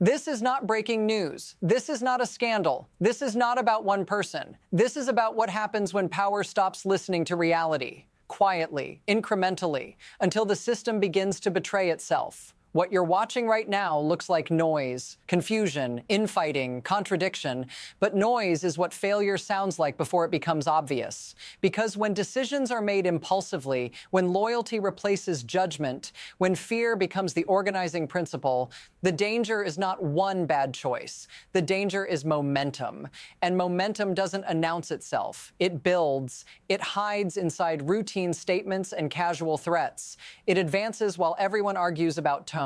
This is not breaking news. This is not a scandal. This is not about one person. This is about what happens when power stops listening to reality, quietly, incrementally, until the system begins to betray itself. What you're watching right now looks like noise, confusion, infighting, contradiction, but noise is what failure sounds like before it becomes obvious. Because when decisions are made impulsively, when loyalty replaces judgment, when fear becomes the organizing principle, the danger is not one bad choice. The danger is momentum. And momentum doesn't announce itself. It builds. It hides inside routine statements and casual threats. It advances while everyone argues about tone.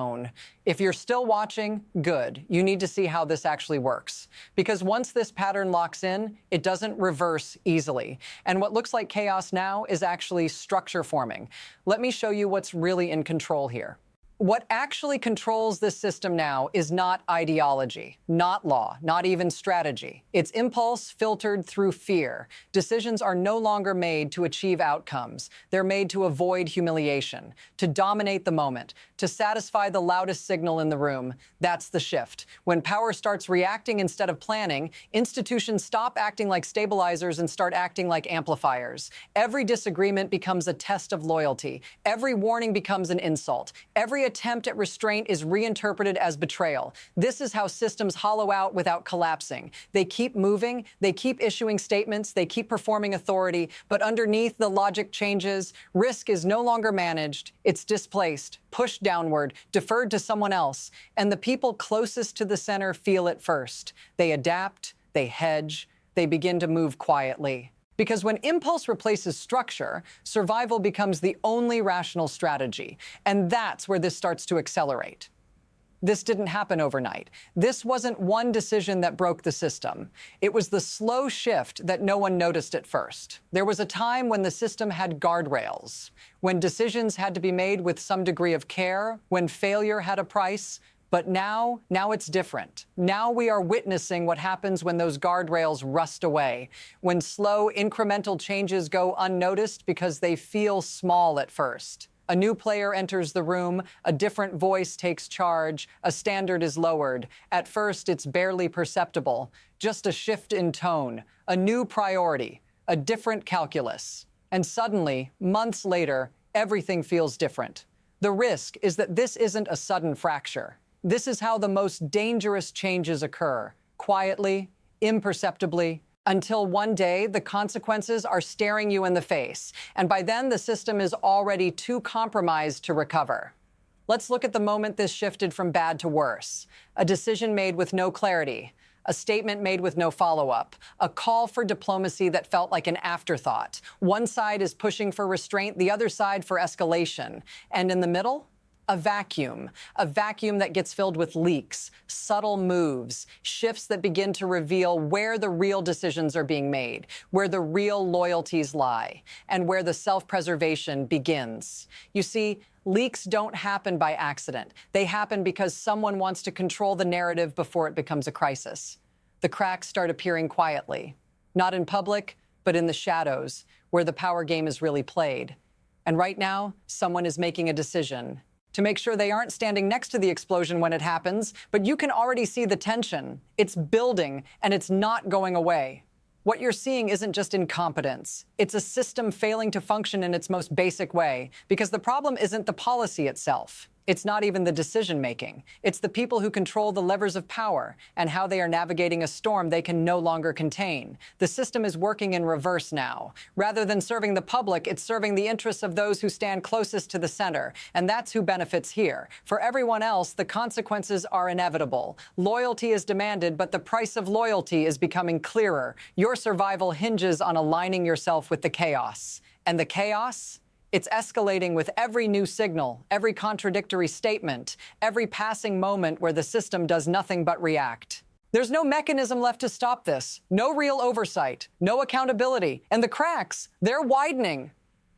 If you're still watching, good. You need to see how this actually works. Because once this pattern locks in, it doesn't reverse easily. And what looks like chaos now is actually structure forming. Let me show you what's really in control here. What actually controls this system now is not ideology, not law, not even strategy. It's impulse filtered through fear. Decisions are no longer made to achieve outcomes. They're made to avoid humiliation, to dominate the moment, to satisfy the loudest signal in the room. That's the shift. When power starts reacting instead of planning, institutions stop acting like stabilizers and start acting like amplifiers. Every disagreement becomes a test of loyalty. Every warning becomes an insult. Every attempt at restraint is reinterpreted as betrayal. This is how systems hollow out without collapsing. They keep moving, they keep issuing statements, they keep performing authority, but underneath the logic changes. Risk is no longer managed, it's displaced, pushed downward, deferred to someone else, and the people closest to the center feel it first. They adapt, they hedge, they begin to move quietly. Because when impulse replaces structure, survival becomes the only rational strategy. And that's where this starts to accelerate. This didn't happen overnight. This wasn't one decision that broke the system. It was the slow shift that no one noticed at first. There was a time when the system had guardrails, when decisions had to be made with some degree of care, when failure had a price. But now it's different. Now we are witnessing what happens when those guardrails rust away, when slow, incremental changes go unnoticed because they feel small at first. A new player enters the room, a different voice takes charge, a standard is lowered. At first, it's barely perceptible, just a shift in tone, a new priority, a different calculus. And suddenly, months later, everything feels different. The risk is that this isn't a sudden fracture. This is how the most dangerous changes occur, quietly, imperceptibly, until one day the consequences are staring you in the face, and by then the system is already too compromised to recover. Let's look at the moment this shifted from bad to worse. A decision made with no clarity, a statement made with no follow-up, a call for diplomacy that felt like an afterthought. One side is pushing for restraint, the other side for escalation. And in the middle? A vacuum that gets filled with leaks, subtle moves, shifts that begin to reveal where the real decisions are being made, where the real loyalties lie, and where the self-preservation begins. You see, leaks don't happen by accident. They happen because someone wants to control the narrative before it becomes a crisis. The cracks start appearing quietly, not in public, but in the shadows, where the power game is really played. And right now, someone is making a decision to make sure they aren't standing next to the explosion when it happens, but you can already see the tension. It's building, and it's not going away. What you're seeing isn't just incompetence. It's a system failing to function in its most basic way, because the problem isn't the policy itself. It's not even the decision-making. It's the people who control the levers of power and how they are navigating a storm they can no longer contain. The system is working in reverse now. Rather than serving the public, it's serving the interests of those who stand closest to the center, and that's who benefits here. For everyone else, the consequences are inevitable. Loyalty is demanded, but the price of loyalty is becoming clearer. Your survival hinges on aligning yourself with the chaos. And the chaos? It's escalating with every new signal, every contradictory statement, every passing moment where the system does nothing but react. There's no mechanism left to stop this, no real oversight, no accountability, and the cracks, they're widening.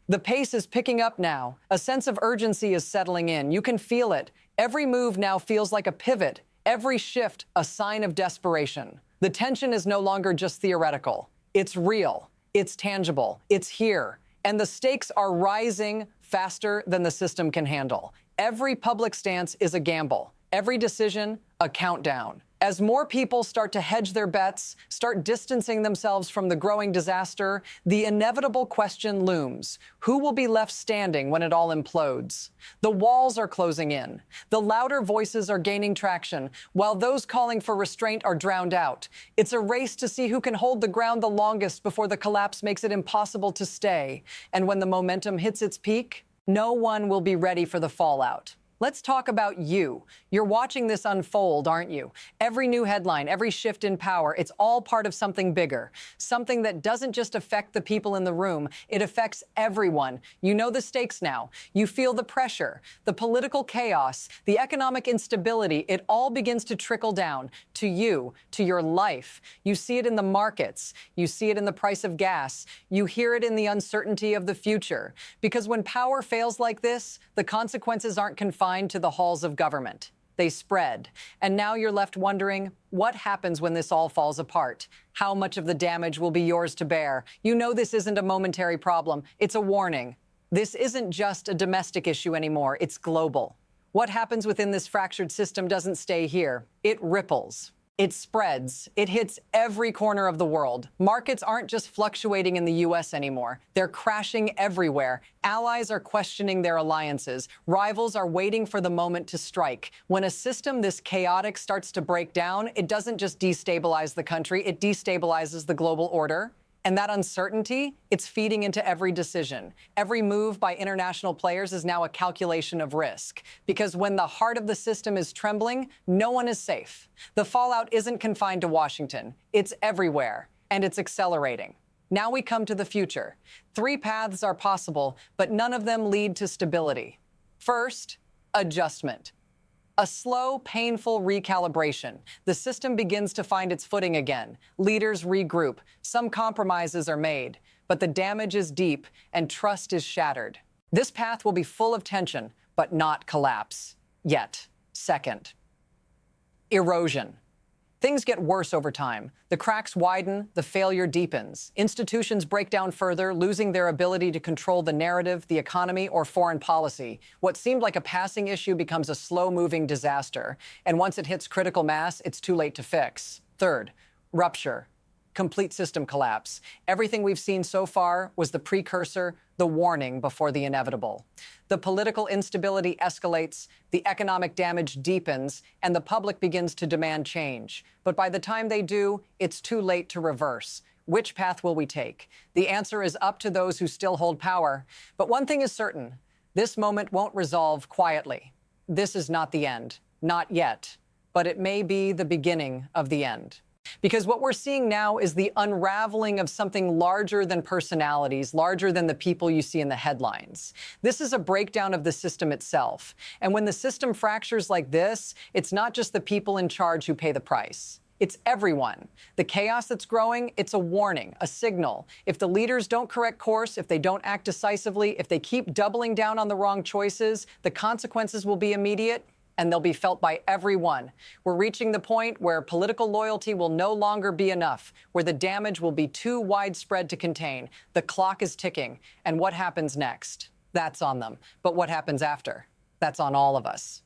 The pace is picking up now. A sense of urgency is settling in. You can feel it. Every move now feels like a pivot, every shift a sign of desperation. The tension is no longer just theoretical. It's real, it's tangible, it's here. And the stakes are rising faster than the system can handle. Every public stance is a gamble. Every decision, a countdown. As more people start to hedge their bets, start distancing themselves from the growing disaster, the inevitable question looms: who will be left standing when it all implodes? The walls are closing in. The louder voices are gaining traction, while those calling for restraint are drowned out. It's a race to see who can hold the ground the longest before the collapse makes it impossible to stay. And when the momentum hits its peak, no one will be ready for the fallout. Let's talk about you. You're watching this unfold, aren't you? Every new headline, every shift in power, it's all part of something bigger. Something that doesn't just affect the people in the room, it affects everyone. You know the stakes now. You feel the pressure, the political chaos, the economic instability. It all begins to trickle down to you, to your life. You see it in the markets. You see it in the price of gas. You hear it in the uncertainty of the future. Because when power fails like this, the consequences aren't confined to the halls of government. They spread. And now you're left wondering, what happens when this all falls apart? How much of the damage will be yours to bear? You know this isn't a momentary problem. It's a warning. This isn't just a domestic issue anymore. It's global. What happens within this fractured system doesn't stay here. It ripples. It spreads. It hits every corner of the world. Markets aren't just fluctuating in the U.S. anymore. They're crashing everywhere. Allies are questioning their alliances. Rivals are waiting for the moment to strike. When a system this chaotic starts to break down, it doesn't just destabilize the country, it destabilizes the global order. And that uncertainty, it's feeding into every decision. Every move by international players is now a calculation of risk. Because when the heart of the system is trembling, no one is safe. The fallout isn't confined to Washington. It's everywhere, and it's accelerating. Now we come to the future. 3 paths are possible, but none of them lead to stability. First, adjustment. A slow, painful recalibration. The system begins to find its footing again. Leaders regroup. Some compromises are made. But the damage is deep and trust is shattered. This path will be full of tension, but not collapse. Yet. Second, erosion. Things get worse over time. The cracks widen, the failure deepens. Institutions break down further, losing their ability to control the narrative, the economy, or foreign policy. What seemed like a passing issue becomes a slow-moving disaster. And once it hits critical mass, it's too late to fix. Third, rupture. Complete system collapse. Everything we've seen so far was the precursor, the warning before the inevitable. The political instability escalates, the economic damage deepens, and the public begins to demand change. But by the time they do, it's too late to reverse. Which path will we take? The answer is up to those who still hold power. But one thing is certain, this moment won't resolve quietly. This is not the end. Not yet. But it may be the beginning of the end. Because what we're seeing now is the unraveling of something larger than personalities, larger than the people you see in the headlines. This is a breakdown of the system itself. And when the system fractures like this, it's not just the people in charge who pay the price. It's everyone. The chaos that's growing, it's a warning, a signal. If the leaders don't correct course, if they don't act decisively, if they keep doubling down on the wrong choices, the consequences will be immediate, and they'll be felt by everyone. We're reaching the point where political loyalty will no longer be enough, where the damage will be too widespread to contain. The clock is ticking, and what happens next? That's on them. But what happens after? That's on all of us.